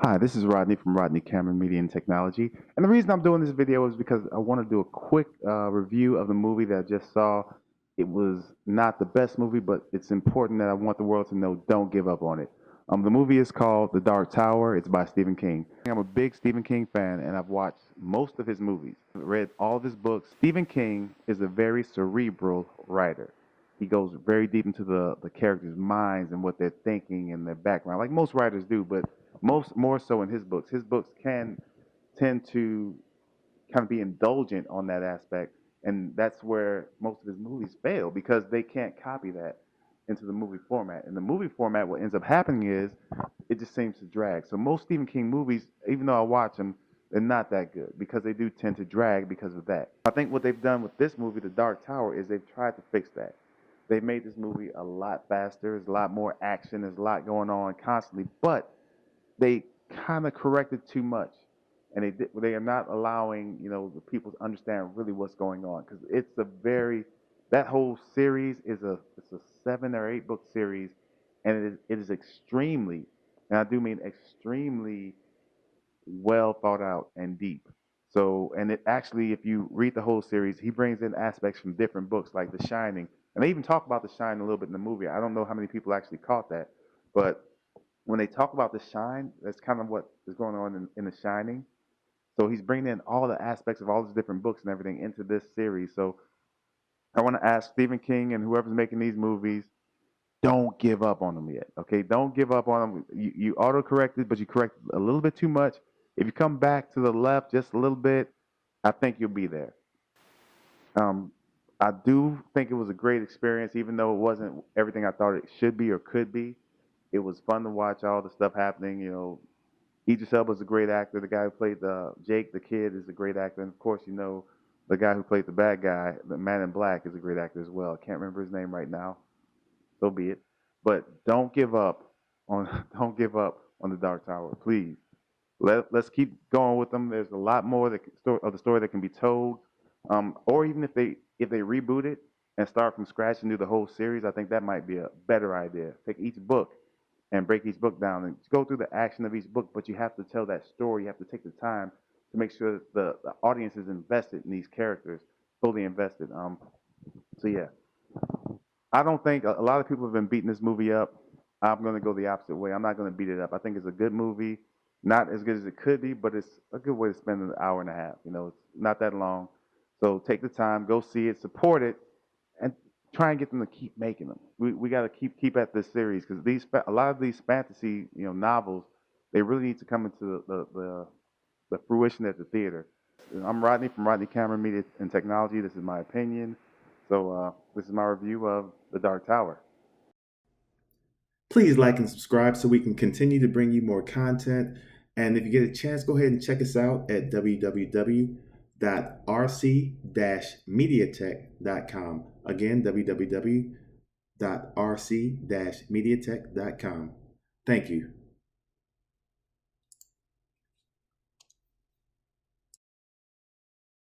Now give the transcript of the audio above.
Hi, this is Rodney from Rodney Camryn Media and Technology. And the reason I'm doing this video is because I want to do a quick review of the movie that I just saw. It was not the best movie, but it's important that I want the world to know don't give up on it. The movie is called The Dark Tower. It's by Stephen King. I'm a big Stephen King fan, and I've watched most of his movies. I've read all of his books. Stephen King is a very cerebral writer. He goes very deep into the characters' minds and what they're thinking and their background, like most writers do, but most more so in his books. His books can tend to kind of be indulgent on that aspect, and that's where most of his movies fail because they can't copy that into the movie format. In the movie format, what ends up happening is it just seems to drag. So most Stephen King movies, even though I watch them, they're not that good because they do tend to drag because of that. I think what they've done with this movie, The Dark Tower, is they've tried to fix that. They've made this movie a lot faster. There's a lot more action. There's a lot going on constantly, but they kind of corrected too much, and they are not allowing the people to understand really what's going on because it's a very that whole series is a 7 or 8 book series, and it is extremely, and I do mean extremely, well thought out and deep. So, and it actually, if you read the whole series, he brings in aspects from different books like The Shining, and they even talk about The Shining a little bit in the movie. I don't know how many people actually caught that, but when they talk about The Shine, that's kind of what is going on in The Shining. So he's bringing in all the aspects of all these different books and everything into this series. So I want to ask Stephen King and whoever's making these movies, don't give up on them yet. Okay, don't give up on them. You auto corrected, but you corrected a little bit too much. If you come back to the left just a little bit, I think you'll be there. Um, I do think it was a great experience, even though it wasn't everything I thought it should be or could be. It was fun to watch all the stuff happening. Idris Elba is a great actor. The guy who played Jake, the kid, is a great actor. And of course, the guy who played the bad guy, the Man in Black, is a great actor as well. I can't remember his name right now. So be it. But don't give up on don't give up on the Dark Tower, please. Let's keep going with them. There's a lot more of the story that can be told, or even if they reboot it and start from scratch and do the whole series, I think that might be a better idea. Take each book and break each book down and go through the action of each book, but you have to tell that story. You have to take the time to make sure that the audience is invested in these characters, fully invested. So yeah, I don't think a lot of people have been beating this movie up. I'm going to go the opposite way. I'm not going to beat it up. I think it's a good movie, not as good as it could be, but it's a good way to spend an hour and a half. It's not that long. So take the time, go see it, support it, and try and get them to keep making them. We got to keep at this series because a lot of these fantasy novels, they really need to come into the fruition at the theater. I'm Rodney from Rodney Camryn Media and Technology. This is my opinion. So this is my review of The Dark Tower. Please like and subscribe so we can continue to bring you more content. And if you get a chance, go ahead and check us out at www.rc-mediatech.com. Again, www.rc-mediatech.com. Thank you.